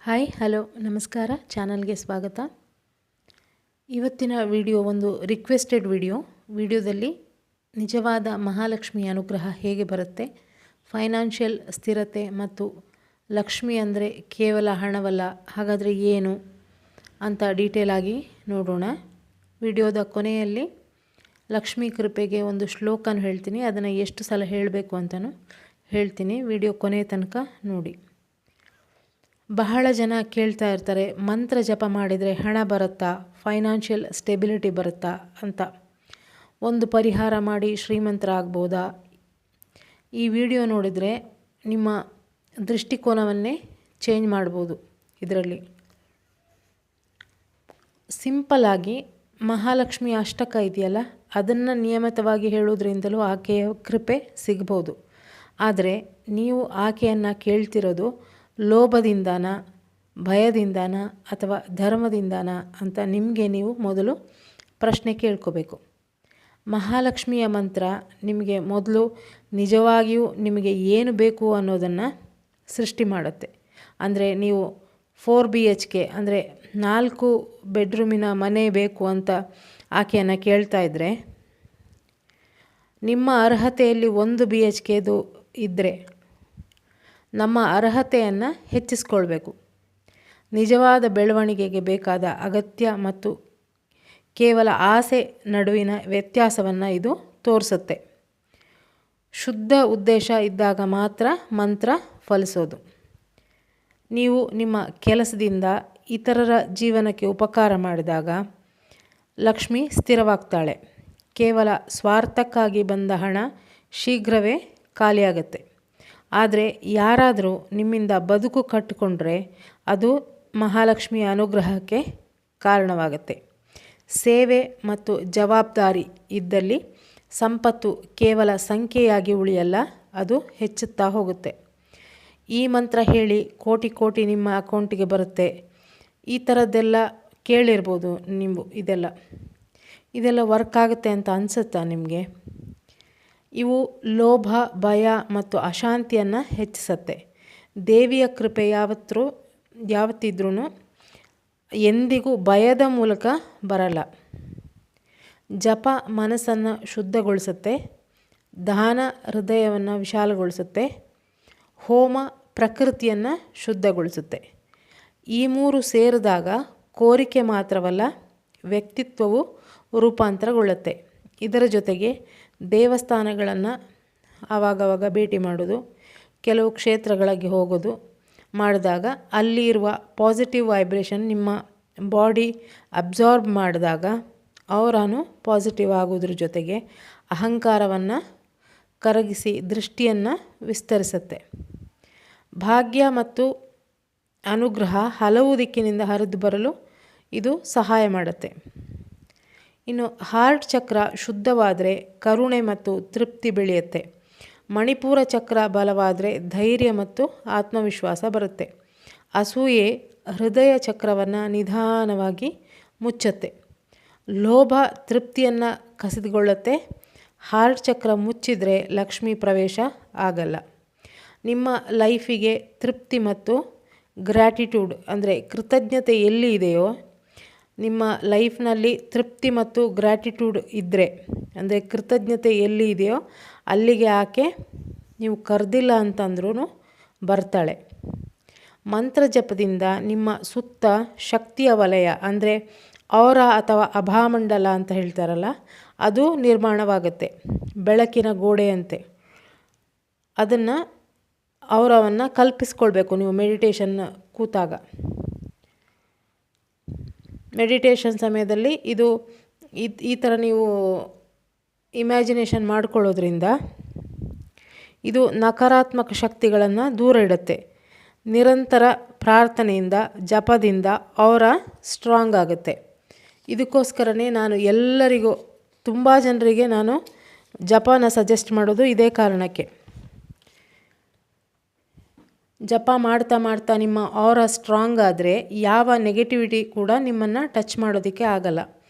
Hi hello ನಮಸ್ಕಾರ ಚಾನಲ್ಗೆ ಸ್ವಾಗತ. ಇವತ್ತಿನ ವಿಡಿಯೋ ಒಂದು ರಿಕ್ವೆಸ್ಟೆಡ್ ವಿಡಿಯೋದಲ್ಲಿ ನಿಜವಾದ ಮಹಾಲಕ್ಷ್ಮಿ ಅನುಗ್ರಹ ಹೇಗೆ ಬರುತ್ತೆ, ಫೈನಾನ್ಷಿಯಲ್ ಸ್ಥಿರತೆ ಮತ್ತು ಲಕ್ಷ್ಮಿ ಅಂದರೆ ಕೇವಲ ಹಣವಲ್ಲ, ಹಾಗಾದರೆ ಏನು ಅಂತ ಡೀಟೇಲ್ ಆಗಿ ನೋಡೋಣ. ವಿಡಿಯೋದ ಕೊನೆಯಲ್ಲಿ ಲಕ್ಷ್ಮೀ ಕೃಪೆಗೆ ಒಂದು ಶ್ಲೋಕನ ಹೇಳ್ತೀನಿ, ಅದನ್ನು ಎಷ್ಟು ಸಲ ಹೇಳಬೇಕು ಅಂತಲೂ ಹೇಳ್ತೀನಿ. ವಿಡಿಯೋ ಕೊನೆಯ ತನಕ ನೋಡಿ. ಬಹಳ ಜನ ಕೇಳ್ತಾ ಇರ್ತಾರೆ, ಮಂತ್ರ ಜಪ ಮಾಡಿದರೆ ಹಣ ಬರುತ್ತಾ, ಫೈನಾನ್ಷಿಯಲ್ ಸ್ಟೆಬಿಲಿಟಿ ಬರುತ್ತಾ ಅಂತ. ಒಂದು ಪರಿಹಾರ ಮಾಡಿ ಶ್ರೀಮಂತರ ಆಗ್ಬೋದಾ? ಈ ವಿಡಿಯೋ ನೋಡಿದರೆ ನಿಮ್ಮ ದೃಷ್ಟಿಕೋನವನ್ನೇ ಚೇಂಜ್ ಮಾಡ್ಬೋದು. ಇದರಲ್ಲಿ ಸಿಂಪಲ್ಲಾಗಿ ಮಹಾಲಕ್ಷ್ಮಿ ಅಷ್ಟಕ ಇದೆಯಲ್ಲ, ಅದನ್ನು ನಿಯಮಿತವಾಗಿ ಹೇಳೋದ್ರಿಂದಲೂ ಆಕೆಯ ಕೃಪೆ ಸಿಗ್ಬೋದು. ಆದರೆ ನೀವು ಆಕೆಯನ್ನು ಕೇಳ್ತಿರೋದು ಲೋಭದಿಂದಾನ, ಭಯದಿಂದಾನ ಅಥವಾ ಧರ್ಮದಿಂದಾನ ಅಂತ ನಿಮಗೆ ನೀವು ಮೊದಲು ಪ್ರಶ್ನೆ ಕೇಳ್ಕೋಬೇಕು. ಮಹಾಲಕ್ಷ್ಮಿಯ ಮಂತ್ರ ನಿಮಗೆ ಮೊದಲು ನಿಜವಾಗಿಯೂ ನಿಮಗೆ ಏನು ಬೇಕು ಅನ್ನೋದನ್ನು ಸೃಷ್ಟಿ ಮಾಡುತ್ತೆ. ಅಂದರೆ ನೀವು 4 BHK ಅಂದರೆ 4 ಬೆಡ್ರೂಮಿನ ಮನೆ ಬೇಕು ಅಂತ ಆಕೆಯನ್ನು ಕೇಳ್ತಾ ಇದ್ದರೆ, ನಿಮ್ಮ ಅರ್ಹತೆಯಲ್ಲಿ 1 BHKದು ಇದ್ದರೆ ನಮ್ಮ ಅರ್ಹತೆಯನ್ನು ಹೆಚ್ಚಿಸ್ಕೊಳ್ಬೇಕು. ನಿಜವಾದ ಬೆಳವಣಿಗೆಗೆ ಬೇಕಾದ ಅಗತ್ಯ ಮತ್ತು ಕೇವಲ ಆಸೆ ನಡುವಿನ ವ್ಯತ್ಯಾಸವನ್ನು ಇದು ತೋರಿಸುತ್ತೆ. ಶುದ್ಧ ಉದ್ದೇಶ ಇದ್ದಾಗ ಮಾತ್ರ ಮಂತ್ರ ಫಲಿಸೋದು. ನೀವು ನಿಮ್ಮ ಕೆಲಸದಿಂದ ಇತರರ ಜೀವನಕ್ಕೆ ಉಪಕಾರ ಮಾಡಿದಾಗ ಲಕ್ಷ್ಮಿ ಸ್ಥಿರವಾಗ್ತಾಳೆ. ಕೇವಲ ಸ್ವಾರ್ಥಕ್ಕಾಗಿ ಬಂದ ಹಣ ಶೀಘ್ರವೇ ಖಾಲಿಯಾಗುತ್ತೆ. ಆದರೆ ಯಾರಾದರೂ ನಿಮ್ಮಿಂದ ಬದುಕು ಕಟ್ಟಿಕೊಂಡ್ರೆ ಅದು ಮಹಾಲಕ್ಷ್ಮಿಯ ಅನುಗ್ರಹಕ್ಕೆ ಕಾರಣವಾಗುತ್ತೆ. ಸೇವೆ ಮತ್ತು ಜವಾಬ್ದಾರಿ ಇದ್ದಲ್ಲಿ ಸಂಪತ್ತು ಕೇವಲ ಸಂಖ್ಯೆಯಾಗಿ ಉಳಿಯಲ್ಲ, ಅದು ಹೆಚ್ಚುತ್ತಾ ಹೋಗುತ್ತೆ. ಈ ಮಂತ್ರ ಹೇಳಿ ಕೋಟಿ ಕೋಟಿ ನಿಮ್ಮ ಅಕೌಂಟಿಗೆ ಬರುತ್ತೆ, ಈ ಥರದ್ದೆಲ್ಲ ಕೇಳಿರ್ಬೋದು ನೀವು. ಇದೆಲ್ಲ ವರ್ಕ್ ಆಗುತ್ತೆ ಅಂತ ಅನಿಸುತ್ತಾ ನಿಮಗೆ? ಇವು ಲೋಭ, ಭಯ ಮತ್ತು ಅಶಾಂತಿಯನ್ನು ಹೆಚ್ಚಿಸುತ್ತೆ. ದೇವಿಯ ಕೃಪೆ ಯಾವತ್ತಿದ್ರೂ ಎಂದಿಗೂ ಭಯದ ಮೂಲಕ ಬರಲ್ಲ. ಜಪ ಮನಸ್ಸನ್ನು ಶುದ್ಧಗೊಳಿಸುತ್ತೆ, ದಾನ ಹೃದಯವನ್ನು ವಿಶಾಲಗೊಳಿಸುತ್ತೆ, ಹೋಮ ಪ್ರಕೃತಿಯನ್ನು ಶುದ್ಧಗೊಳಿಸುತ್ತೆ. ಈ 3 ಸೇರಿದಾಗ ಕೋರಿಕೆ ಮಾತ್ರವಲ್ಲ, ವ್ಯಕ್ತಿತ್ವವು ರೂಪಾಂತರಗೊಳ್ಳುತ್ತೆ. ಇದರ ಜೊತೆಗೆ ದೇವಸ್ಥಾನಗಳನ್ನು ಆವಾಗವಾಗ ಭೇಟಿ ಮಾಡೋದು, ಕೆಲವು ಕ್ಷೇತ್ರಗಳಿಗೆ ಹೋಗೋದು ಮಾಡಿದಾಗ ಅಲ್ಲಿ ಇರುವ ಪಾಸಿಟಿವ್ ವೈಬ್ರೇಷನ್ ನಿಮ್ಮ ಬಾಡಿ ಅಬ್ಸಾರ್ಬ್ ಮಾಡಿದಾಗ ಅವರಾನು ಪಾಸಿಟಿವ್ ಆಗೋದ್ರ ಜೊತೆಗೆ ಅಹಂಕಾರವನ್ನು ಕರಗಿಸಿ ದೃಷ್ಟಿಯನ್ನು ವಿಸ್ತರಿಸುತ್ತೆ. ಭಾಗ್ಯ ಮತ್ತು ಅನುಗ್ರಹ ಹಲವು ದಿಕ್ಕಿನಿಂದ ಹರಿದು ಬರಲು ಇದು ಸಹಾಯ ಮಾಡುತ್ತೆ. ಇನ್ನು ಹಾರ್ಟ್ ಚಕ್ರ ಶುದ್ಧವಾದರೆ ಕರುಣೆ ಮತ್ತು ತೃಪ್ತಿ ಬೆಳೆಯುತ್ತೆ. ಮಣಿಪುರ ಚಕ್ರ ಬಲವಾದರೆ ಧೈರ್ಯ ಮತ್ತು ಆತ್ಮವಿಶ್ವಾಸ ಬರುತ್ತೆ. ಅಸೂಯೆ ಹೃದಯ ಚಕ್ರವನ್ನು ನಿಧಾನವಾಗಿ ಮುಚ್ಚುತ್ತೆ. ಲೋಭ ತೃಪ್ತಿಯನ್ನು ಕಸಿದುಕೊಳ್ಳುತ್ತೆ. ಹಾರ್ಟ್ ಚಕ್ರ ಮುಚ್ಚಿದರೆ ಲಕ್ಷ್ಮೀ ಪ್ರವೇಶ ಆಗಲ್ಲ. ನಿಮ್ಮ ಲೈಫಿಗೆ ತೃಪ್ತಿ ಮತ್ತು ಗ್ರ್ಯಾಟಿಟ್ಯೂಡ್ ಅಂದರೆ ಕೃತಜ್ಞತೆ ಎಲ್ಲಿ ಇದೆಯೋ, ನಿಮ್ಮ ಲೈಫ್ನಲ್ಲಿ ತೃಪ್ತಿ ಮತ್ತು ಗ್ರ್ಯಾಟಿಟ್ಯೂಡ್ ಇದ್ದರೆ, ಅಂದರೆ ಕೃತಜ್ಞತೆ ಎಲ್ಲಿ ಇದೆಯೋ ಅಲ್ಲಿಗೆ ಆಕೆ ನೀವು ಕರೆದಿಲ್ಲ ಅಂತಂದ್ರೂ ಬರ್ತಾಳೆ. ಮಂತ್ರ ಜಪದಿಂದ ನಿಮ್ಮ ಸುತ್ತ ಶಕ್ತಿಯ ವಲಯ ಅಂದರೆ ಔರಾ ಅಥವಾ ಅಭಾಮಂಡಲ ಅಂತ ಹೇಳ್ತಾರಲ್ಲ, ಅದು ನಿರ್ಮಾಣವಾಗುತ್ತೆ. ಬೆಳಕಿನ ಗೋಡೆಯಂತೆ ಅದನ್ನು ಔರವನ್ನು ಕಲ್ಪಿಸ್ಕೊಳ್ಬೇಕು ನೀವು ಮೆಡಿಟೇಷನ್ ಕೂತಾಗ. ಮೆಡಿಟೇಷನ್ ಸಮಯದಲ್ಲಿ ಈ ಥರ ನೀವು ಇಮ್ಯಾಜಿನೇಷನ್ ಮಾಡ್ಕೊಳ್ಳೋದ್ರಿಂದ ಇದು ನಕಾರಾತ್ಮಕ ಶಕ್ತಿಗಳನ್ನು ದೂರ ಇಡುತ್ತೆ. ನಿರಂತರ ಪ್ರಾರ್ಥನೆಯಿಂದ ಜಪದಿಂದ ಔರ ಸ್ಟ್ರಾಂಗ್ ಆಗುತ್ತೆ. ಇದಕ್ಕೋಸ್ಕರನೇ ನಾನು ಎಲ್ಲರಿಗೂ, ತುಂಬ ಜನರಿಗೆ ನಾನು ಜಪನ ಸಜೆಸ್ಟ್ ಮಾಡೋದು ಇದೇ ಕಾರಣಕ್ಕೆ. ಜಪ ಮಾಡ್ತಾ ಮಾಡ್ತಾ ನಿಮ್ಮ ಔರಾ ಸ್ಟ್ರಾಂಗ್ ಆದರೆ ಯಾವ ನೆಗೆಟಿವಿಟಿ ಕೂಡ ನಿಮ್ಮನ್ನು ಟಚ್ ಮಾಡೋದಕ್ಕೆ ಆಗಲ್ಲ.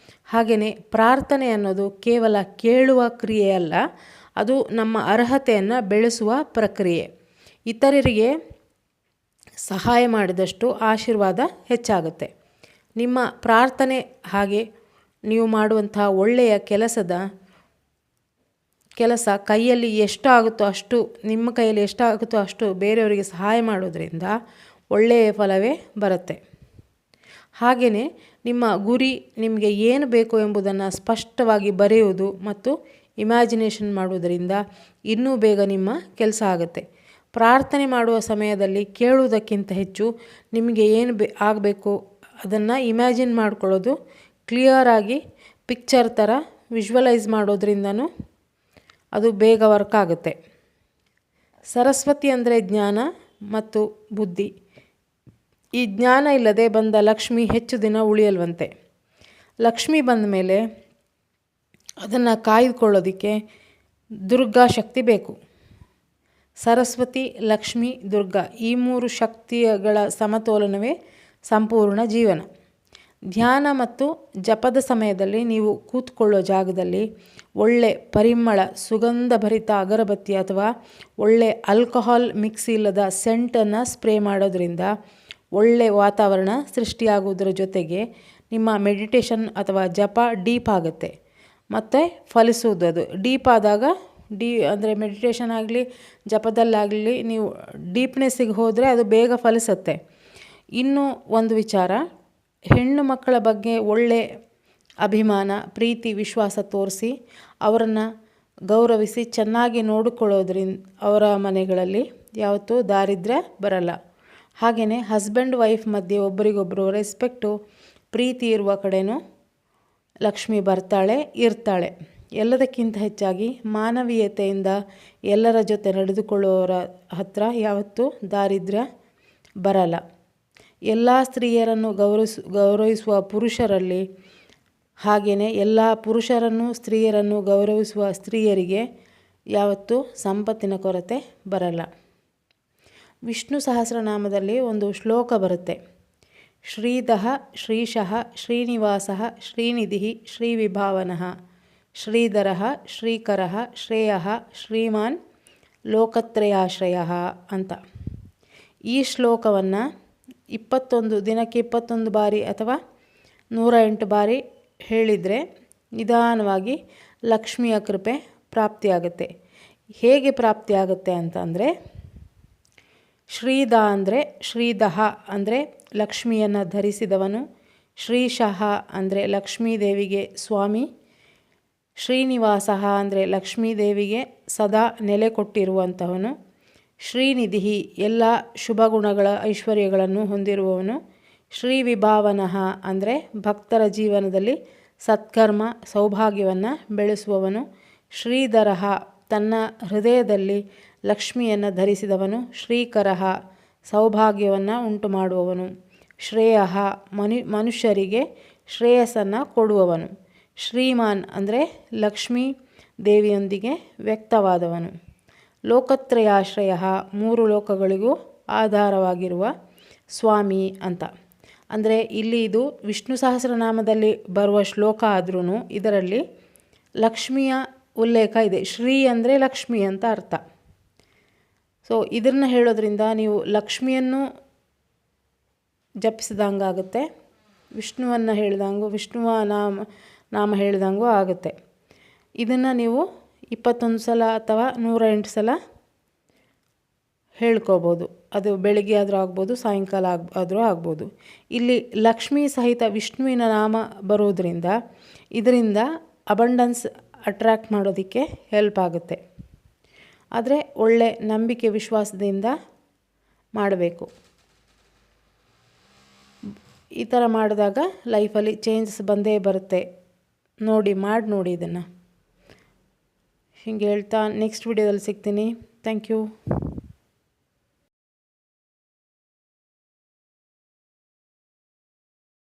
ಹಾಗೆಯೇ ಪ್ರಾರ್ಥನೆ ಅನ್ನೋದು ಕೇವಲ ಕೇಳುವ ಕ್ರಿಯೆಯಲ್ಲ, ಅದು ನಮ್ಮ ಅರ್ಹತೆಯನ್ನು ಬೆಳೆಸುವ ಪ್ರಕ್ರಿಯೆ. ಇತರರಿಗೆ ಸಹಾಯ ಮಾಡಿದಷ್ಟು ಆಶೀರ್ವಾದ ಹೆಚ್ಚಾಗುತ್ತೆ. ನಿಮ್ಮ ಪ್ರಾರ್ಥನೆ ಹಾಗೆ ನೀವು ಮಾಡುವಂಥ ಒಳ್ಳೆಯ ಕೆಲಸ ಕೈಯಲ್ಲಿ ಎಷ್ಟಾಗುತ್ತೋ ಅಷ್ಟು, ನಿಮ್ಮ ಕೈಯಲ್ಲಿ ಎಷ್ಟಾಗುತ್ತೋ ಅಷ್ಟು ಬೇರೆಯವರಿಗೆ ಸಹಾಯ ಮಾಡೋದ್ರಿಂದ ಒಳ್ಳೆಯ ಫಲವೇ ಬರುತ್ತೆ. ಹಾಗೆಯೇ ನಿಮ್ಮ ಗುರಿ, ನಿಮಗೆ ಏನು ಬೇಕು ಎಂಬುದನ್ನು ಸ್ಪಷ್ಟವಾಗಿ ಬರೆಯುವುದು ಮತ್ತು ಇಮ್ಯಾಜಿನೇಷನ್ ಮಾಡುವುದರಿಂದ ಇನ್ನೂ ಬೇಗ ನಿಮ್ಮ ಕೆಲಸ ಆಗುತ್ತೆ. ಪ್ರಾರ್ಥನೆ ಮಾಡುವ ಸಮಯದಲ್ಲಿ ಕೇಳುವುದಕ್ಕಿಂತ ಹೆಚ್ಚು ನಿಮಗೆ ಏನು ಆಗಬೇಕು ಅದನ್ನು ಇಮ್ಯಾಜಿನ್ ಮಾಡ್ಕೊಳ್ಳೋದು, ಕ್ಲಿಯರಾಗಿ ಪಿಕ್ಚರ್ ಥರ ವಿಜುವಲೈಸ್ ಮಾಡೋದ್ರಿಂದನೂ ಅದು ಬೇಗ ವರ್ಕ್ ಆಗುತ್ತೆ. ಸರಸ್ವತಿ ಅಂದರೆ ಜ್ಞಾನ ಮತ್ತು ಬುದ್ಧಿ. ಈ ಜ್ಞಾನ ಇಲ್ಲದೆ ಬಂದ ಲಕ್ಷ್ಮಿ ಹೆಚ್ಚು ದಿನ ಉಳಿಯಲ್ವಂತೆ. ಲಕ್ಷ್ಮಿ ಬಂದ ಮೇಲೆ ಅದನ್ನು ಕಾಯ್ದುಕೊಳ್ಳೋದಕ್ಕೆ ದುರ್ಗಾ ಶಕ್ತಿ ಬೇಕು. ಸರಸ್ವತಿ, ಲಕ್ಷ್ಮಿ, ದುರ್ಗಾ ಈ 3 ಶಕ್ತಿಗಳ ಸಮತೋಲನವೇ ಸಂಪೂರ್ಣ ಜೀವನ. ಧ್ಯಾನ ಮತ್ತು ಜಪದ ಸಮಯದಲ್ಲಿ ನೀವು ಕೂತ್ಕೊಳ್ಳೋ ಜಾಗದಲ್ಲಿ ಒಳ್ಳೆ ಪರಿಮಳ, ಸುಗಂಧಭರಿತ ಅಗರಬತ್ತಿ ಅಥವಾ ಒಳ್ಳೆ ಆಲ್ಕೋಹಾಲ್ ಮಿಕ್ಸ್ ಇಲ್ಲದ ಸೆಂಟನ್ನು ಸ್ಪ್ರೇ ಮಾಡೋದ್ರಿಂದ ಒಳ್ಳೆ ವಾತಾವರಣ ಸೃಷ್ಟಿಯಾಗುವುದರ ಜೊತೆಗೆ ನಿಮ್ಮ ಮೆಡಿಟೇಷನ್ ಅಥವಾ ಜಪ ಡೀಪ್ ಆಗುತ್ತೆ ಮತ್ತು ಫಲಿಸುವುದು. ಅದು ಡೀಪ್ ಆದಾಗ ಅಂದರೆ ಮೆಡಿಟೇಷನ್ ಆಗಲಿ ಜಪದಲ್ಲಾಗಲಿ ನೀವು ಡೀಪ್ನೆಸ್ಸಿಗೆ ಹೋದರೆ ಅದು ಬೇಗ ಫಲಿಸುತ್ತೆ. ಇನ್ನೂ ಒಂದು ವಿಚಾರ, ಹೆಣ್ಣು ಮಕ್ಕಳ ಬಗ್ಗೆ ಒಳ್ಳೆ ಅಭಿಮಾನ, ಪ್ರೀತಿ, ವಿಶ್ವಾಸ ತೋರಿಸಿ ಅವರನ್ನು ಗೌರವಿಸಿ ಚೆನ್ನಾಗಿ ನೋಡಿಕೊಳ್ಳೋದ್ರಿಂದ ಅವರ ಮನೆಗಳಲ್ಲಿ ಯಾವತ್ತೂ ದಾರಿದ್ರ್ಯ ಬರಲ್ಲ. ಹಾಗೆಯೇ ಹಸ್ಬೆಂಡ್ ವೈಫ್ ಮಧ್ಯೆ ಒಬ್ಬರಿಗೊಬ್ಬರು ರೆಸ್ಪೆಕ್ಟು, ಪ್ರೀತಿ ಇರುವ ಕಡೆನೂ ಲಕ್ಷ್ಮಿ ಬರ್ತಾಳೆ, ಇರ್ತಾಳೆ. ಎಲ್ಲದಕ್ಕಿಂತ ಹೆಚ್ಚಾಗಿ ಮಾನವೀಯತೆಯಿಂದ ಎಲ್ಲರ ಜೊತೆ ನಡೆದುಕೊಳ್ಳೋರ ಹತ್ರ ಯಾವತ್ತೂ ದಾರಿದ್ರ್ಯ ಬರಲ್ಲ. ಎಲ್ಲ ಸ್ತ್ರೀಯರನ್ನು ಗೌರವಿಸುವ ಪುರುಷರಲ್ಲಿ, ಹಾಗೆಯೇ ಎಲ್ಲ ಪುರುಷರನ್ನು ಸ್ತ್ರೀಯರನ್ನು ಗೌರವಿಸುವ ಸ್ತ್ರೀಯರಿಗೆ ಯಾವತ್ತೂ ಸಂಪತ್ತಿನ ಕೊರತೆ ಬರಲ್ಲ. ವಿಷ್ಣು ಸಹಸ್ರನಾಮದಲ್ಲಿ ಒಂದು ಶ್ಲೋಕ ಬರುತ್ತೆ. ಶ್ರೀಧಃ ಶ್ರೀಶಃ ಶ್ರೀನಿವಾಸಃ ಶ್ರೀನಿಧಿಃ ಶ್ರೀವಿಭಾವನಃ ಶ್ರೀಧರಃ ಶ್ರೀಕರಃ ಶ್ರೇಯಃ ಶ್ರೀಮಾನ್ ಲೋಕತ್ರಯಾಶ್ರಯಃ ಅಂತ. ಈ ಶ್ಲೋಕವನ್ನು 21 ದಿನಕ್ಕೆ 21 ಬಾರಿ ಅಥವಾ 108 ಬಾರಿ ಹೇಳಿದರೆ ನಿಧಾನವಾಗಿ ಲಕ್ಷ್ಮಿಯ ಕೃಪೆ ಪ್ರಾಪ್ತಿಯಾಗುತ್ತೆ. ಹೇಗೆ ಪ್ರಾಪ್ತಿಯಾಗುತ್ತೆ ಅಂತಂದರೆ, ಶ್ರೀದ ಅಂದರೆ ಶ್ರೀದಹ ಅಂದರೆ ಲಕ್ಷ್ಮಿಯನ್ನು ಧರಿಸಿದವನು, ಶ್ರೀಶಃ ಅಂದರೆ ಲಕ್ಷ್ಮೀದೇವಿಗೆ ಸ್ವಾಮಿ, ಶ್ರೀನಿವಾಸಃ ಅಂದರೆ ಲಕ್ಷ್ಮೀದೇವಿಗೆ ಸದಾ ನೆಲೆ ಕೊಟ್ಟಿರುವಂತಹವನು, ಶ್ರೀನಿಧಿ ಎಲ್ಲ ಶುಭಗುಣಗಳ ಐಶ್ವರ್ಯಗಳನ್ನು ಹೊಂದಿರುವವನು, ಶ್ರೀವಿಭಾವನಃ ಅಂದರೆ ಭಕ್ತರ ಜೀವನದಲ್ಲಿ ಸತ್ಕರ್ಮ ಸೌಭಾಗ್ಯವನ್ನು ಬೆಳೆಸುವವನು, ಶ್ರೀಧರಃ ತನ್ನ ಹೃದಯದಲ್ಲಿ ಲಕ್ಷ್ಮಿಯನ್ನು ಧರಿಸಿದವನು, ಶ್ರೀಕರಃ ಸೌಭಾಗ್ಯವನ್ನು ಉಂಟು ಮಾಡುವವನು, ಶ್ರೇಯಃ ಮನುಷ್ಯರಿಗೆ ಶ್ರೇಯಸ್ಸನ್ನು ಕೊಡುವವನು, ಶ್ರೀಮಾನ್ ಅಂದರೆ ಲಕ್ಷ್ಮೀ ದೇವಿಯೊಂದಿಗೆ ವ್ಯಕ್ತವಾದವನು, ಲೋಕತ್ರಯಾಶ್ರಯ 3 ಲೋಕಗಳಿಗೂ ಆಧಾರವಾಗಿರುವ ಸ್ವಾಮಿ ಅಂತ. ಅಂದರೆ ಇಲ್ಲಿ ಇದು ವಿಷ್ಣು ಸಹಸ್ರನಾಮದಲ್ಲಿ ಬರುವ ಶ್ಲೋಕ ಆದ್ರೂ ಇದರಲ್ಲಿ ಲಕ್ಷ್ಮಿಯ ಉಲ್ಲೇಖ ಇದೆ. ಶ್ರೀ ಅಂದರೆ ಲಕ್ಷ್ಮಿ ಅಂತ ಅರ್ಥ. ಸೊ ಇದನ್ನು ಹೇಳೋದ್ರಿಂದ ನೀವು ಲಕ್ಷ್ಮಿಯನ್ನು ಜಪಿಸಿದಂಗಾಗುತ್ತೆ, ವಿಷ್ಣುವನ್ನು ಹೇಳಿದಂಗೂ, ವಿಷ್ಣುವ ನಾಮ ಹೇಳಿದಂಗೂ ಆಗುತ್ತೆ. ಇದನ್ನು ನೀವು 21 ಸಲ ಅಥವಾ 108 ಸಲ ಹೇಳ್ಕೋಬೋದು. ಅದು ಬೆಳಿಗ್ಗೆ ಆದರೂ ಆಗ್ಬೋದು, ಸಾಯಂಕಾಲ ಆದರೂ ಆಗ್ಬೋದು. ಇಲ್ಲಿ ಲಕ್ಷ್ಮೀ ಸಹಿತ ವಿಷ್ಣುವಿನ ನಾಮ ಬರೋದ್ರಿಂದ ಇದರಿಂದ ಅಬಂಡೆನ್ಸ್ ಅಟ್ರ್ಯಾಕ್ಟ್ ಮಾಡೋದಕ್ಕೆ ಹೆಲ್ಪ್ ಆಗುತ್ತೆ. ಆದರೆ ಒಳ್ಳೆ ನಂಬಿಕೆ ವಿಶ್ವಾಸದಿಂದ ಮಾಡಬೇಕು. ಈ ಥರ ಮಾಡಿದಾಗ ಲೈಫಲ್ಲಿ ಚೇಂಜಸ್ ಬಂದೇ ಬರುತ್ತೆ. ಮಾಡಿ ನೋಡಿ ಇದನ್ನು. ಹೀಗೆ ಹೇಳ್ತಾ ನೆಕ್ಸ್ಟ್ ವಿಡಿಯೋದಲ್ಲಿ ಸಿಗ್ತೀನಿ. Thank you.